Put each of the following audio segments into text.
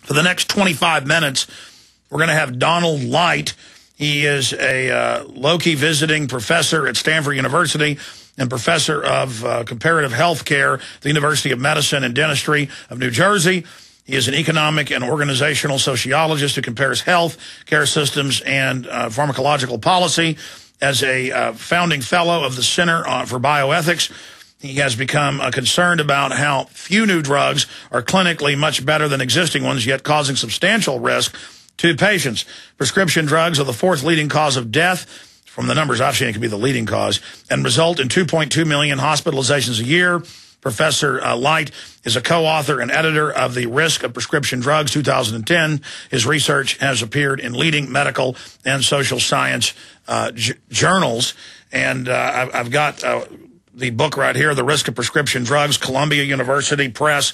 For the next 25 minutes, we're going to have Donald Light. He is a Loki visiting professor at Stanford University and professor of comparative health care at the University of Medicine and Dentistry of New Jersey. He is an economic and organizational sociologist who compares health care systems and pharmacological policy. As a founding fellow of the Center for Bioethics, he has become concerned about how few new drugs are clinically much better than existing ones, yet causing substantial risk to patients. Prescription drugs are the fourth leading cause of death. From the numbers I've seen, it could be the leading cause, and result in 2.2 million hospitalizations a year. Professor Light is a co-author and editor of The Risk of Prescription Drugs, 2010. His research has appeared in leading medical and social science journals. And I've got the book right here, The Risk of Prescription Drugs, Columbia University Press,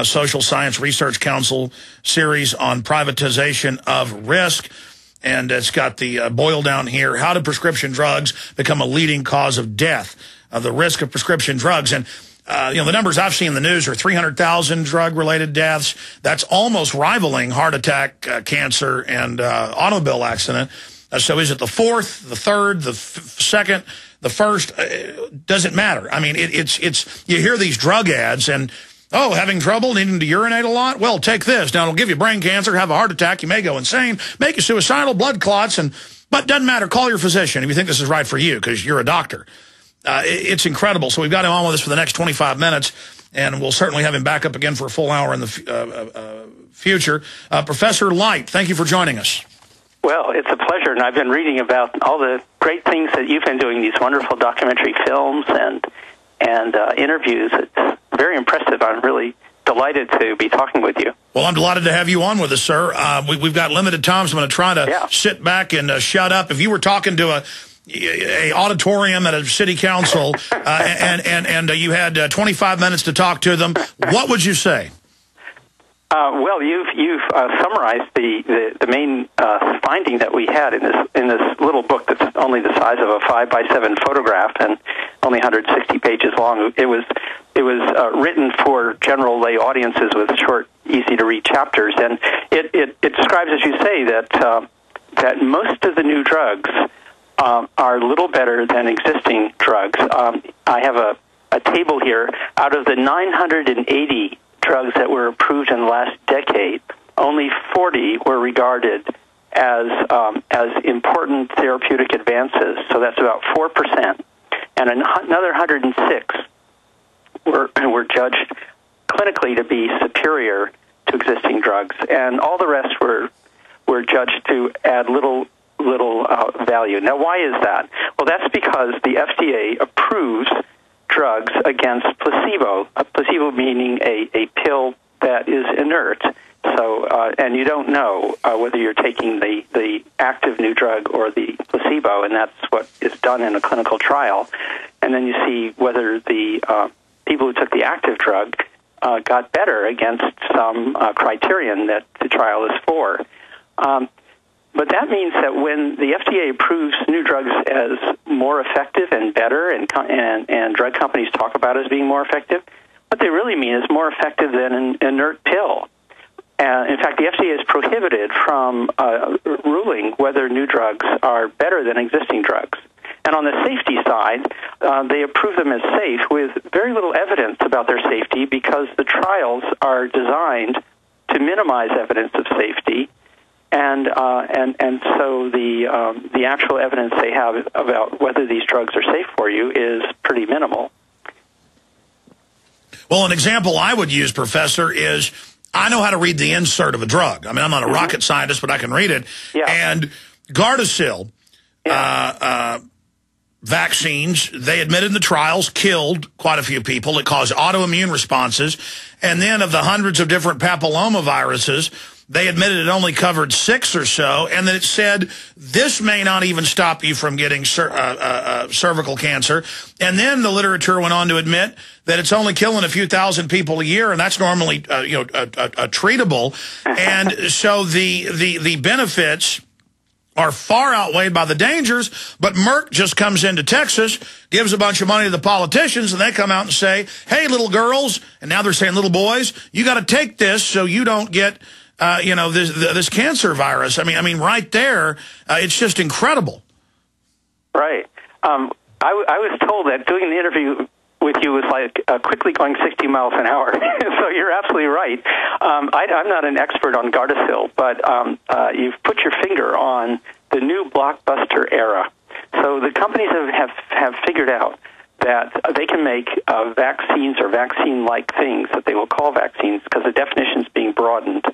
Social Science Research Council series on privatization of risk. And it's got the boil down here, how do prescription drugs become a leading cause of death, the risk of prescription drugs. And the numbers I've seen in the news are 300,000 drug-related deaths. That's almost rivaling heart attack, cancer, and automobile accident. So is it the fourth, the third, the second, the first? Doesn't matter. I mean, it's you hear these drug ads and, oh, having trouble, needing to urinate a lot? Well, take this. Now, it'll give you brain cancer, have a heart attack, you may go insane, make you suicidal, blood clots, but doesn't matter. Call your physician if you think this is right for you because you're a doctor. It's incredible. So we've got him on with us for the next 25 minutes, and we'll certainly have him back up again for a full hour in the future. Professor Light, thank you for joining us. Well, it's a pleasure, and I've been reading about all the great things that you've been doing, these wonderful documentary films and interviews. It's very impressive. I'm really delighted to be talking with you. Well, I'm delighted to have you on with us, sir. We've got limited time, so I'm going to try to sit back and shut up. If you were talking to a auditorium at a city council and you had 25 minutes to talk to them, what would you say? Well, you've summarized the main finding that we had in this little book that's only the size of a 5x7 photograph and only 160 pages long. It was written for general lay audiences with short, easy to read chapters, and it describes, as you say, that most of the new drugs are little better than existing drugs. I have a table here. Out of the 980 drugs that were approved in the last decade, only 40 were regarded as important therapeutic advances. So that's about 4%, and another 106 were judged clinically to be superior to existing drugs, and all the rest were judged to add little value. Now, why is that? Well, that's because the FDA approves drugs against placebo. A placebo meaning a pill that is inert. So, and you don't know whether you're taking the active new drug or the placebo, and that's what is done in a clinical trial. And then you see whether the people who took the active drug got better against some criterion that the trial is for. But that means that when the FDA approves new drugs as more effective and better, and drug companies talk about as being more effective, what they really mean is more effective than an inert pill. In fact, the FDA is prohibited from ruling whether new drugs are better than existing drugs. And on the safety side, they approve them as safe with very little evidence about their safety because the trials are designed to minimize evidence of safety. And so the actual evidence they have about whether these drugs are safe for you is pretty minimal. Well, an example I would use, Professor, is I know how to read the insert of a drug. I mean, I'm not a rocket scientist, but I can read it. Yeah. And Gardasil vaccines, they admitted in the trials, killed quite a few people. It caused autoimmune responses. And then of the hundreds of different papillomaviruses, they admitted it only covered 6 or so, and then it said this may not even stop you from getting cervical cancer. And then the literature went on to admit that it's only killing a few thousand people a year, and that's normally treatable. And so the benefits are far outweighed by the dangers, but Merck just comes into Texas, gives a bunch of money to the politicians, and they come out and say, hey, little girls, and now they're saying little boys, you got to take this so you don't get this cancer virus. I mean, right there, it's just incredible. Right. I was told that doing the interview with you was like quickly going 60 miles an hour. So you're absolutely right. I'm not an expert on Gardasil, but you've put your finger on the new blockbuster era. So the companies have figured out that they can make vaccines or vaccine-like things that they will call vaccines because the definition is being broadened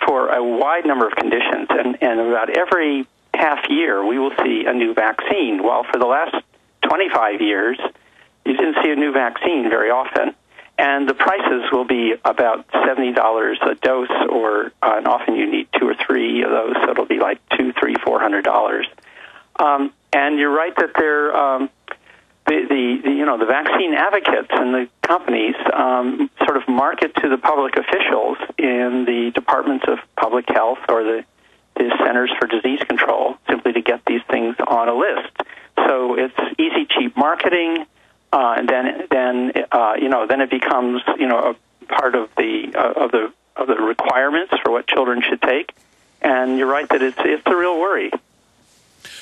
for a wide number of conditions. And about every half year, we will see a new vaccine. While for the last 25 years, you didn't see a new vaccine very often. And the prices will be about $70 a dose, and often you need 2 or 3 of those, so it'll be like $200, $300, $400. And you're right that they're the vaccine advocates and the companies sort of market to the public officials in the departments of public health or the Centers for Disease Control simply to get these things on a list. So it's easy, cheap marketing, and then it becomes a part of the requirements for what children should take. And you're right that it's a real worry.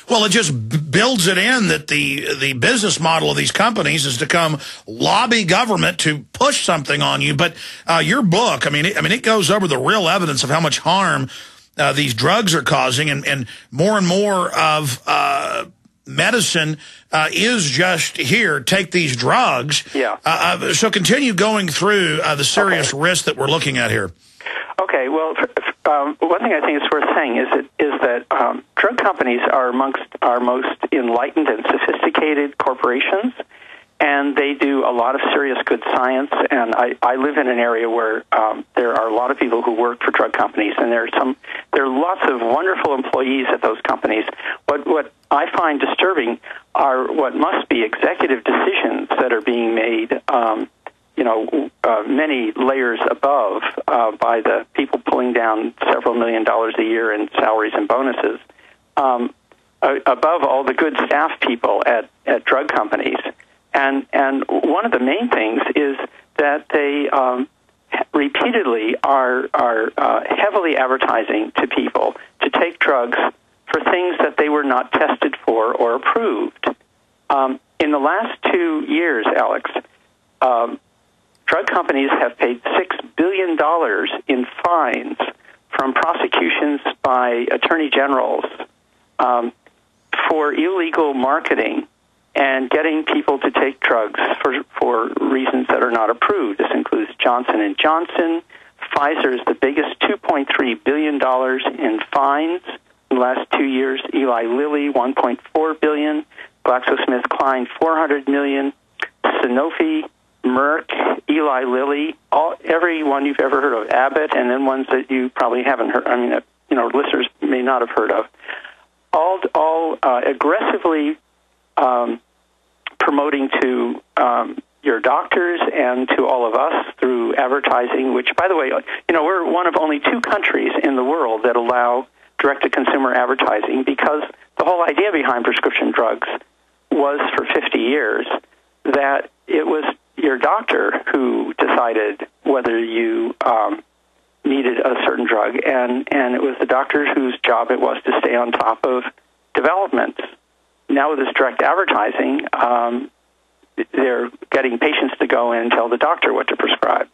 Well, it just builds it in that the business model of these companies is to come lobby government to push something on you. But your book, it goes over the real evidence of how much harm these drugs are causing, and more of medicine is just here. Take these drugs. Yeah. So continue going through the serious risks that we're looking at here. Okay. Well, one thing I think is worth saying is that drug companies are amongst our most enlightened and sophisticated corporations, and they do a lot of serious good science. And I live in an area where there are a lot of people who work for drug companies, and there are lots of wonderful employees at those companies. What I find disturbing are what must be executive decisions that are being made many layers above by the people pulling down several $1 million a year in salaries and bonuses, above all the good staff people at drug companies. And one of the main things is that they repeatedly are heavily advertising to people to take drugs for things that they were not tested for or approved. In the last 2 years, Alex, drug companies have paid $6 billion in fines from prosecutions by attorney generals for illegal marketing and getting people to take drugs for reasons that are not approved. This includes Johnson & Johnson. Pfizer is the biggest, $2.3 billion in fines in the last 2 years. Eli Lilly, $1.4 billion. GlaxoSmithKline, $400 million. Sanofi, Merck, Eli Lilly, every one you've ever heard of, Abbott, and then ones that you probably haven't heard. Listeners may not have heard of. All aggressively promoting to your doctors and to all of us through advertising. Which, by the way, we're one of only 2 countries in the world that allow direct-to-consumer advertising, because the whole idea behind prescription drugs was for 50 years that it was your doctor who decided whether you needed a certain drug, and it was the doctor whose job it was to stay on top of developments. Now with this direct advertising, they're getting patients to go in and tell the doctor what to prescribe,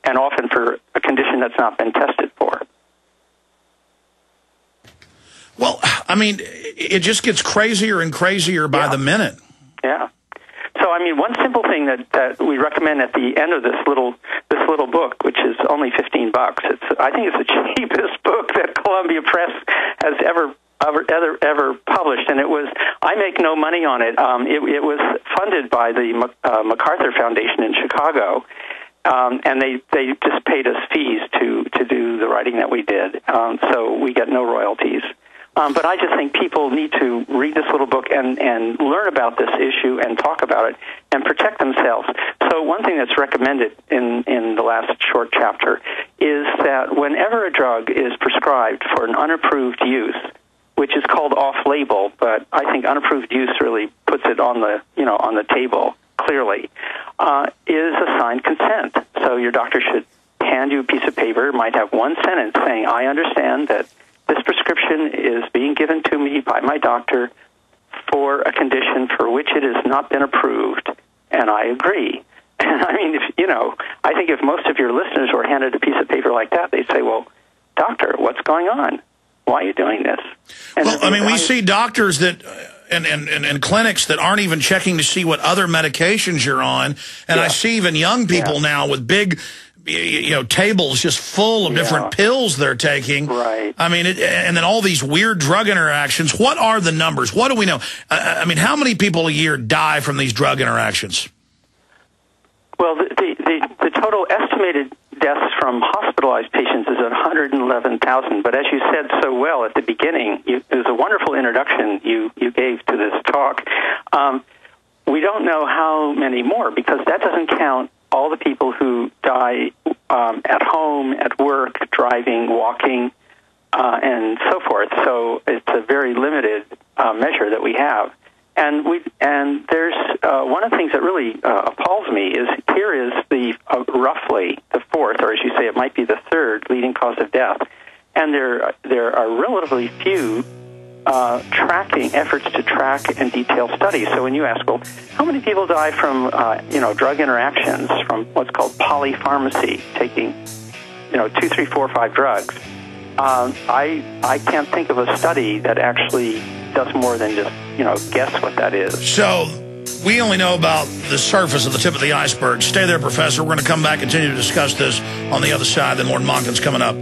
and often for a condition that's not been tested for. Well, it just gets crazier and crazier by the minute. Yeah. So, one simple thing that we recommend at the end of this little book, which is only $15. I think it's the cheapest book that Columbia Press has ever published, and I make no money on it. It was funded by the MacArthur Foundation in Chicago, and they just paid us fees to do the writing that we did. So we get no royalties. But I just think people need to read this little book and learn about this issue and talk about it and protect themselves. So one thing that's recommended in the last short chapter is that whenever a drug is prescribed for an unapproved use, which is called off-label, but I think unapproved use really puts it on the table clearly, is assigned consent. So your doctor should hand you a piece of paper, might have one sentence saying, I understand that this prescription is being given to me by my doctor for a condition for which it has not been approved, and I agree. And I mean, I think if most of your listeners were handed a piece of paper like that, they'd say, well, doctor, what's going on? Why are you doing this? And well, I mean, we see doctors that and clinics that aren't even checking to see what other medications you're on. And I see even young people now with big, tables just full of different pills they're taking. Right. I mean, and then all these weird drug interactions. What are the numbers? What do we know? I mean, how many people a year die from these drug interactions? Well, the total estimated deaths from hospitalized patients is at 111,000. But as you said so well at the beginning, it was a wonderful introduction you gave to this talk. We don't know how many more, because that doesn't count all the people who die at home, at work, driving, walking, and so forth. So it's a very limited measure that we have. And there's one of the things that really appalls me is here is the roughly the fourth, or as you say, it might be the third leading cause of death, and there are relatively few efforts to track and detail studies. So when you ask, well, how many people die from drug interactions, from what's called polypharmacy, taking 2, 3, 4, 5 drugs, I can't think of a study that actually does more than just guess what that is. So we only know about the surface of the tip of the iceberg. Stay there, Professor. We're going to come back and continue to discuss this on the other side. Then Lord Monken's coming up.